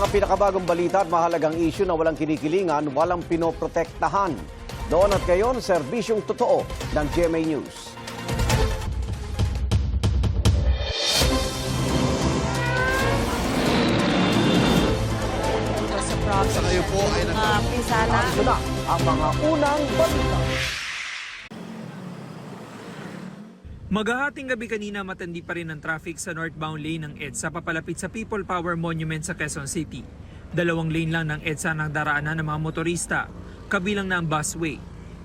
pinakabagong balita at mahalagang issue na walang kinikilingan, walang pinoprotektahan. Doon at ngayon, serbisyong totoo ng GMA News. Sa kayo po ay Pisana. Ito na ang mga unang balita. Maghahating gabi kanina matindi pa rin ang traffic sa northbound lane ng EDSA papalapit sa People Power Monument sa Quezon City. 2 lane lang ng EDSA ang daraanan ng mga motorista, kabilang na ang busway.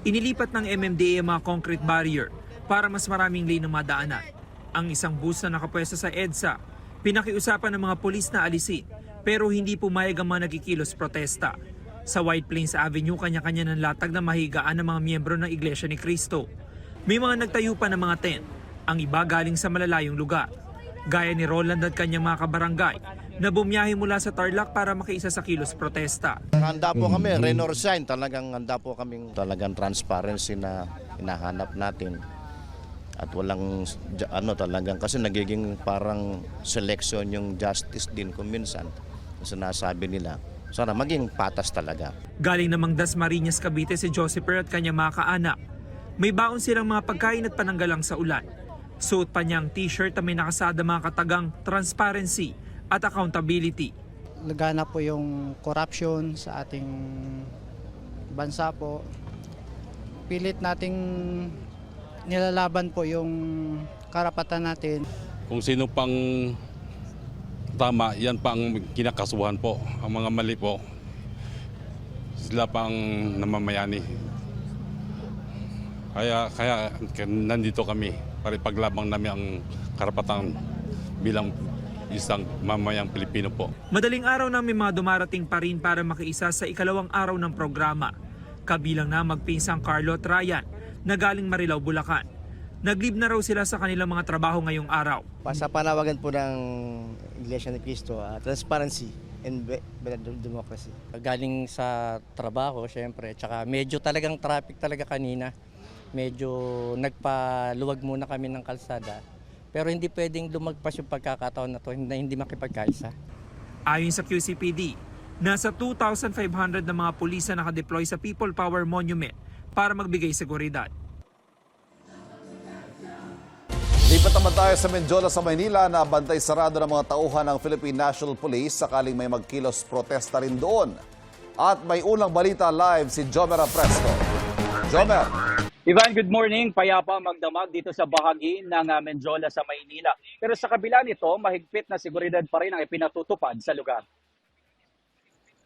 Inilipat ng MMDA ang mga concrete barrier para mas maraming lane na madaanan. Ang isang bus na nakapwesto sa EDSA, pinakiusapan ng mga pulis na alisin, pero hindi pumayag ang mga nagkikilos protesta. Sa White Plains Avenue, kanya-kanya ng latag na mahigaan ng mga miyembro ng Iglesia ni Cristo. May mga nagtayo pa ng mga tent, ang iba galing sa malalayong lugar. Gaya ni Roland at kanyang mga kabarangay na bumiyahe mula sa Tarlac para makiisa sa kilos protesta. handa po kami, Renor sign, talagang handa po kaming talagang transparency na hinahanap natin. At walang talagang kasi nagiging parang selection yung justice din kung minsan. Sinasabi nila, sana maging patas talaga. Galing namang Dasmariñas, Cavite si Josepher at kanyang mga kaanak. May baon silang mga pagkain at pananggalang sa ulan. Suot pa niya ang t-shirt na may nakasada mga katagang transparency at accountability. Lagana po yung corruption sa ating bansa po. Pilit nating nilalaban po yung karapatan natin. Kung sino pang tama, yan pang kinakasuhan po. Ang mga mali po, sila pang namamayani. Kaya nandito kami para ipaglabang namin ang karapatan bilang isang mamayang Pilipino po. Madaling araw na may mga dumarating pa rin para makiisa sa ikalawang araw ng programa. Kabilang na magpinsang Carlo at Ryan na galing Marilao, Bulacan. Nag-leave na raw sila sa kanilang mga trabaho ngayong araw. Sa panawagan po ng Iglesia ni Cristo, transparency and democracy. Galing sa trabaho, syempre, tsaka medyo talagang traffic talaga kanina. Medyo nagpaluwag muna kami ng kalsada. Pero hindi pwedeng lumagpas yung pagkakataon na to na hindi makipagkaisa. Ayon sa QCPD, nasa 2,500 na mga pulis na nakadeploy sa People Power Monument para magbigay seguridad. Lipat naman tayo sa Menjola sa Maynila na bantay sarado ng mga tauhan ng Philippine National Police sakaling may magkilos protesta rin doon. At may unang balita live si Jomer Apresto. Jomer. Ivan, good morning. Payapa magdamag dito sa bahagi ng Menjola sa Maynila. Pero sa kabila nito, mahigpit na seguridad pa rin ang ipinatutupad sa lugar.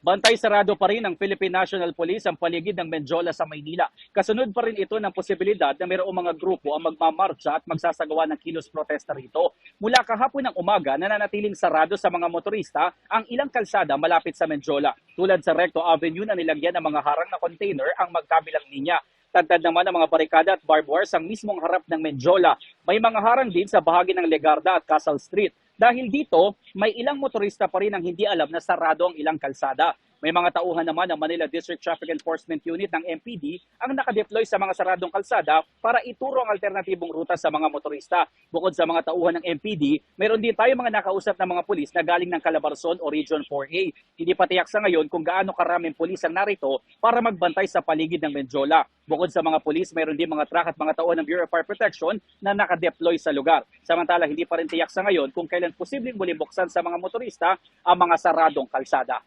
Bantay sarado pa rin ng Philippine National Police ang paligid ng Menjola sa Maynila. Kasunod pa rin ito ng posibilidad na mayroong mga grupo ang magmamarcha at magsasagawa ng kilos protesta rito. Mula kahapon ng umaga, nananatiling sarado sa mga motorista ang ilang kalsada malapit sa Menjola. Tulad sa Recto Avenue na nilagyan ng mga harang na container ang magkabilang linya. Tagtad naman ang mga barikada at barbed wire sa mismong harap ng Menjola. May mga harang din sa bahagi ng Legarda at Castle Street. Dahil dito, may ilang motorista pa rin ang hindi alam na sarado ang ilang kalsada. May mga tauhan naman ng Manila District Traffic Enforcement Unit ng MPD ang nakadeploy sa mga saradong kalsada para ituro ang alternatibong ruta sa mga motorista. Bukod sa mga tauhan ng MPD, mayroon din tayo mga nakausap ng mga pulis na galing ng Calabarzon o Region 4A. Hindi pa tiyak sa ngayon kung gaano karaming pulis ang narito para magbantay sa paligid ng Menjola. Bukod sa mga pulis, mayroon din mga truck at mga tauhan ng Bureau of Fire Protection na nakadeploy sa lugar. Samantala, hindi pa rin tiyak sa ngayon kung kailan posibleng muling buksan sa mga motorista ang mga saradong kalsada.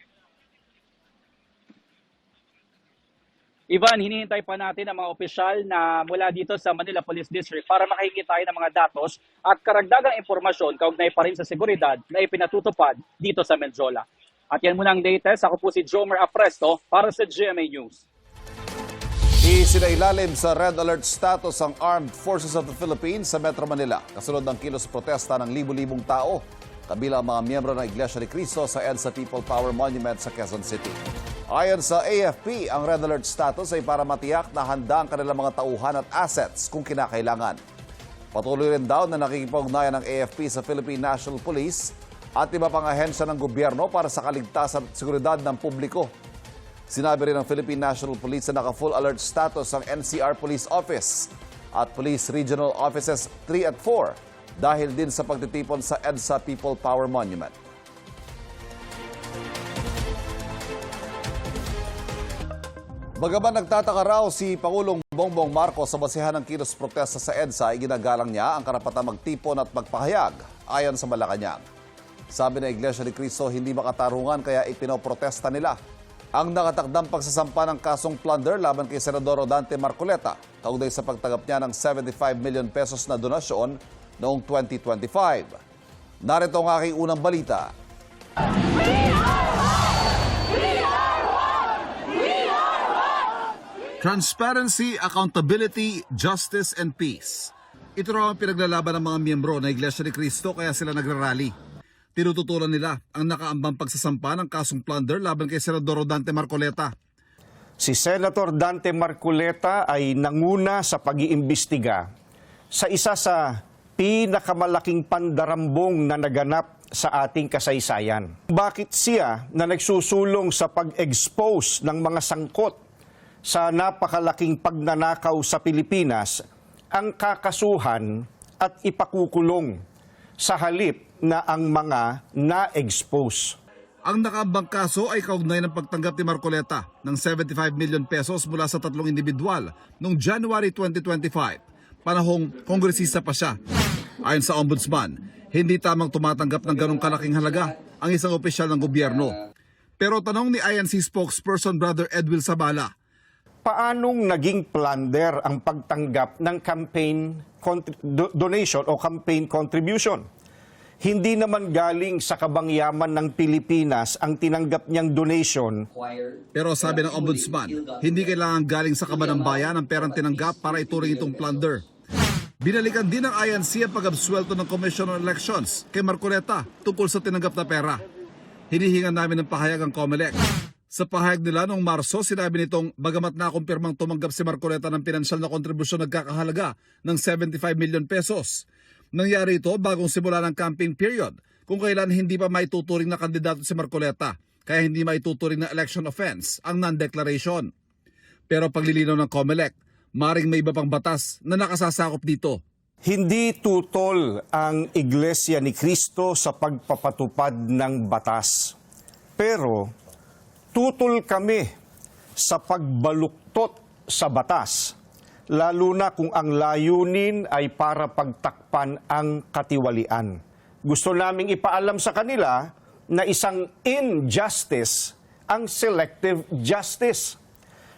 Ivan, hinihintay pa natin ang mga opisyal na mula dito sa Manila Police District para makahingi tayo ng mga datos at karagdagang impormasyon kaugnay pa rin sa seguridad na ipinatutupad dito sa Menjola. At yan muna ang latest. Ako po si Jomer Apresto para sa GMA News. Isinailalim sa red alert status ang Armed Forces of the Philippines sa Metro Manila. Kasunod ng kilos protesta ng libu-libong tao, kabilang mga miyembro ng Iglesia ni Cristo sa EDSA People Power Monument sa Quezon City. Ayon sa AFP, ang red alert status ay para matiyak na handa ang kanilang mga tauhan at assets kung kinakailangan. Patuloy rin daw na nakikipag-ugnayan ng AFP sa Philippine National Police at iba pang ahensya ng gobyerno para sa kaligtasan at seguridad ng publiko. Sinabi rin ng Philippine National Police na naka-full alert status ang NCR Police Office at Police Regional Offices 3 at 4 dahil din sa pagtitipon sa EDSA People Power Monument. Bagaman nagtataka raw si Pangulong Bongbong Marcos sa basihan ng kilos protesta sa EDSA, iginagalang niya ang karapatang magtipon at magpahayag ayon sa Malacanang. Sabi ng Iglesia ni Cristo, hindi makatarungan kaya ipinoprotesta nila ang nakatakdang pagsasampa ng kasong plunder laban kay Senador Rodante Marcoleta kaugnay sa pagtanggap niya ng 75 million pesos na donasyon noong 2025. Narito ang aking unang balita. Transparency, accountability, justice, and peace. Ito raw ang pinaglalaban ng mga miyembro ng Iglesia ni Cristo kaya sila nagrarally. Tinututulan nila ang nakaambang pagsasampa ng kasong plunder laban kay Senador Dante Marcoleta. Si Senator Dante Marcoleta ay nanguna sa pag-iimbestiga sa isa sa pinakamalaking pandarambong na naganap sa ating kasaysayan. Bakit siya na nagsusulong sa pag-expose ng mga sangkot sa napakalaking pagnanakaw sa Pilipinas ang kakasuhan at ipakukulong sa halip na ang mga na-expose? Ang nakaambang kaso ay kaugnay ng pagtanggap ni Marcoleta ng 75 million pesos mula sa 3 individual noong January 2025, panahong kongresista pa siya. Ayon sa ombudsman, hindi tamang tumatanggap ng ganong kalaking halaga ang isang opisyal ng gobyerno. Pero tanong ni INC spokesperson Brother Edwil Sabala, paanong naging plunder ang pagtanggap ng campaign donation o campaign contribution? Hindi naman galing sa kabangyaman ng Pilipinas ang tinanggap niyang donation. Pero sabi ng ombudsman, hindi kailangan galing sa kaban ng bayan ang perang tinanggap para ituring itong plunder. Binalikan din ng INC ang pag-absuelto ng Commission on Elections kay Marcoleta tungkol sa tinanggap na pera. Hinihingan namin ng pahayag ang COMELEC. Sa pahayag nila noong Marso, sinabi nitong bagamat nakumpirmang tumanggap si Marcoleta ng pinansyal na kontribusyon nagkakahalaga ng 75 million pesos. Nangyari ito bagong simula ng campaign period kung kailan hindi pa maituturing na kandidato si Marcoleta, kaya hindi maituturing na election offense ang non-declaration. Pero paglilinaw ng COMELEC, maring may iba pang batas na nakasasakop dito. Hindi tutol ang Iglesia ni Cristo sa pagpapatupad ng batas. Pero tutol kami sa pagbaluktot sa batas, lalo na kung ang layunin ay para pagtakpan ang katiwalian. Gusto naming ipaalam sa kanila na isang injustice ang selective justice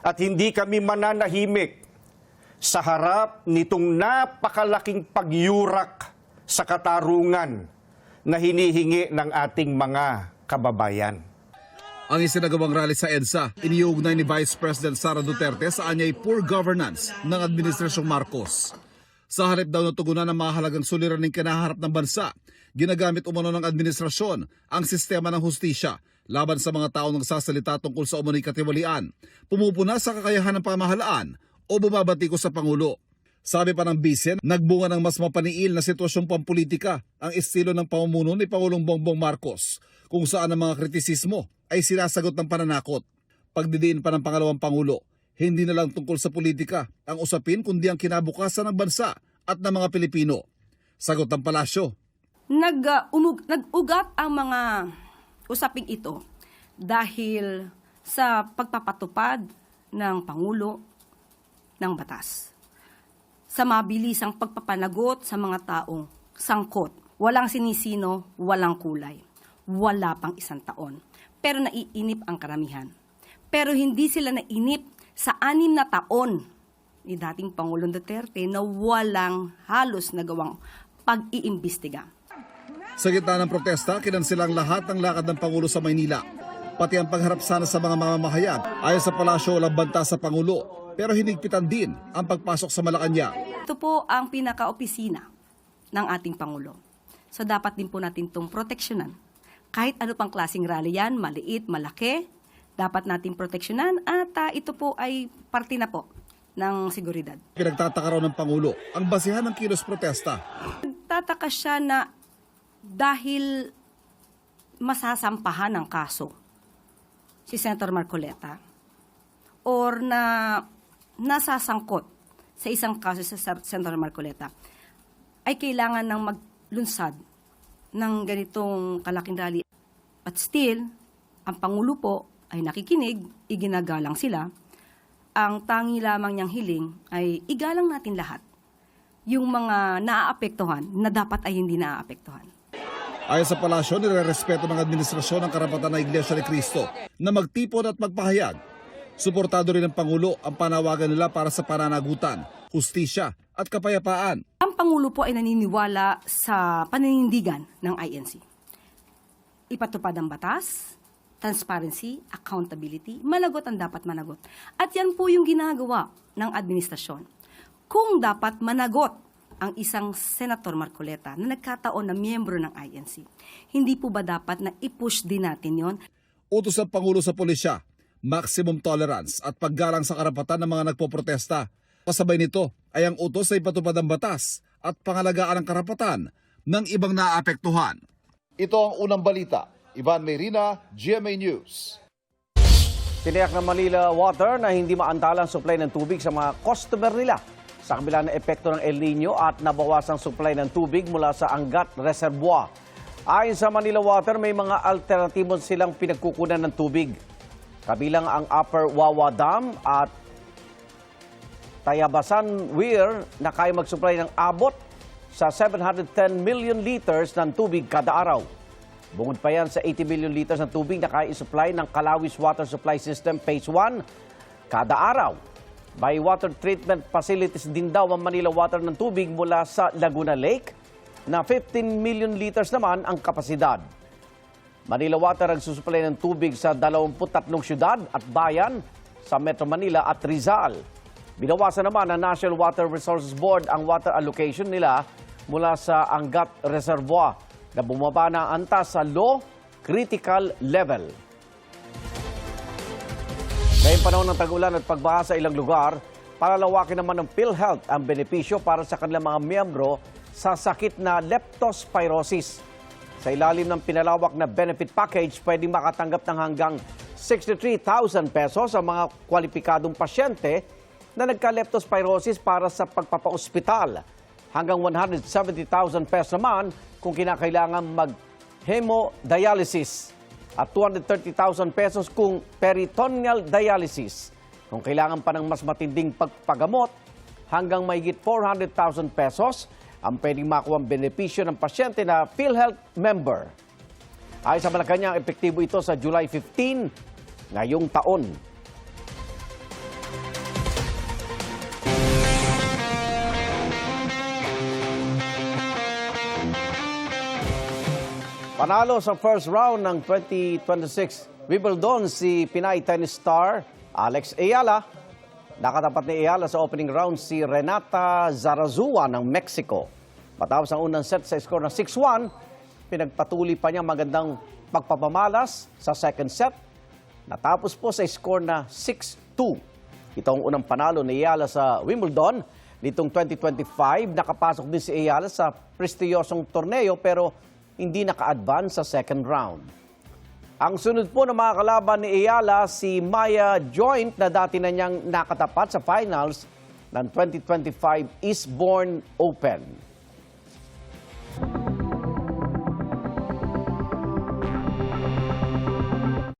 at hindi kami mananahimik sa harap nitong napakalaking pagyurak sa katarungan na hinihingi ng ating mga kababayan. Ang isinagawang rally sa EDSA, iniugnay ni Vice President Sara Duterte sa anyay poor governance ng Administrasyong Marcos. Sa halip daw na tugunan ng mahalagang suliraning kinaharap ng bansa, ginagamit umano ng administrasyon ang sistema ng hustisya laban sa mga taong nagsasalita tungkol sa umunoy katiwalian, pumupuna sa kakayahan ng pamahalaan o bumabatiko sa Pangulo. Sabi pa ng Bisen, nagbunga ng mas mapaniil na sitwasyong pampolitika ang estilo ng pamumuno ni Pangulong Bongbong Marcos, kung saan ang mga kritisismo ay sinasagot ng pananakot. Pagdidiin pa ng pangalawang Pangulo, hindi na lang tungkol sa politika ang usapin kundi ang kinabukasan ng bansa at ng mga Pilipino. Sagot ng palasyo. Nag-ugat ang mga usaping ito dahil sa pagpapatupad ng Pangulo ng batas. Sa mabilisang pagpapanagot sa mga taong sangkot, walang sinisino, walang kulay. Wala pang 1 taon. Pero naiinip ang karamihan. Pero hindi sila nainip sa 6 na taon ni dating Pangulong Duterte na walang halos nagawang pag-iimbestiga. Sa gitna ng protesta, kinansilang lahat ng lakad ng Pangulo sa Maynila. Pati ang pagharap sana sa mga mamamahayag. Ayon sa palasyo, walang banta sa Pangulo. Pero hinigpitan din ang pagpasok sa Malacanang. Ito po ang pinaka-opisina ng ating Pangulo. So dapat din po natin itong proteksyonan. Kahit ano pang klaseng rally yan, maliit, malaki, dapat natin proteksyonan at ito po ay parte na po ng seguridad. Pinagtataka raw ng Pangulo ang basihan ng kilos protesta. Nagtataka siya na dahil masasampahan ng kaso si Senator Marcoleta or na nasasangkot sa isang kaso sa Senator Marcoleta ay kailangan ng maglunsad ng ganitong kalaking rally. But still, ang Pangulo po ay nakikinig, iginagalang sila, ang tangi lamang niyang hiling ay igalang natin lahat yung mga naaapektuhan na dapat ay hindi naaapektuhan. Ayon sa palasyo, nirerespeto ng administrasyon ang karapatan ng Iglesia ni Cristo na magtipon at magpahayag. Suportado rin ng Pangulo ang panawagan nila para sa pananagutan, hustisya at kapayapaan. Ang Pangulo po ay naniniwala sa paninindigan ng INC. Ipatupad ang batas, transparency, accountability, managot ang dapat managot. At yan po yung ginagawa ng administrasyon. Kung dapat managot ang isang Senator Marcoleta na nagkataon na miyembro ng INC, hindi po ba dapat na i-push din natin yon? Utos ng Pangulo sa pulisya, maximum tolerance at paggalang sa karapatan ng mga nagpoprotesta. Kasabay nito ay ang utos na ipatupad ang batas at pangalagaan ang karapatan ng ibang naaapektuhan. Ito ang unang balita. Ivan Mayrina, GMA News. Tiniyak ng Manila Water na hindi maantala ang supply ng tubig sa mga customer nila sa kabila ng epekto ng El Nino at nabawasang supply ng tubig mula sa Angat Reservoir. Ayon sa Manila Water, may mga alternatibo silang pinagkukunan ng tubig. Kabilang ang Upper Wawa Dam at Tayabasan Weir na kaya mag-supply ng abot sa 710 million liters ng tubig kada araw. Bungod pa yan sa 80 million liters ng tubig na kaya i-supply ng Calawis Water Supply System Phase 1 kada araw. By water treatment facilities din daw ang Manila Water ng tubig mula sa Laguna Lake na 15 million liters naman ang kapasidad. Manila Water ang susupply ng tubig sa 23 syudad at bayan sa Metro Manila at Rizal. Binawasan naman ng National Water Resources Board ang water allocation nila mula sa Angat Reservoir na bumaba na ang antas sa low critical level. Ngayong panahon ng tag-ulan at pagbaha sa ilang lugar, palalawakin naman ng PhilHealth ang benepisyo para sa kanilang mga miyembro sa sakit na leptospirosis. Sa ilalim ng pinalawak na benefit package, pwedeng makatanggap ng hanggang 63,000 pesos ang mga kwalipikadong pasyente na nagka-leptospirosis para sa pagpapaospital. Hanggang 170,000 pesos naman kung kinakailangan mag-hemodialysis at 230,000 pesos kung peritoneal dialysis. Kung kailangan pa ng mas matinding pagpagamot, hanggang mahigit 400,000 pesos ang pwedeng makuha ang benepisyo ng pasyente na PhilHealth member. Ayon sa Malacanang, epektibo ito sa July 15 ngayong taon. Panalo sa first round ng 2026 Wimbledon si Pinay tennis star Alex Ayala. Nakatapat ni Ayala sa opening round si Renata Zarazua ng Mexico. Matapos ang unang set sa score na 6-1, pinagpatuloy pa niya magandang pagpapamalas sa second set. Natapos po sa score na 6-2. Ito ang unang panalo ni Ayala sa Wimbledon. Nitong 2025, nakapasok din si Ayala sa prestiyosong torneo pero hindi naka-advance sa second round. Ang sunod po na mga kalaban ni Ayala, si Maya Joint na dati na niyang nakatapat sa finals ng 2025 Eastbourne Open.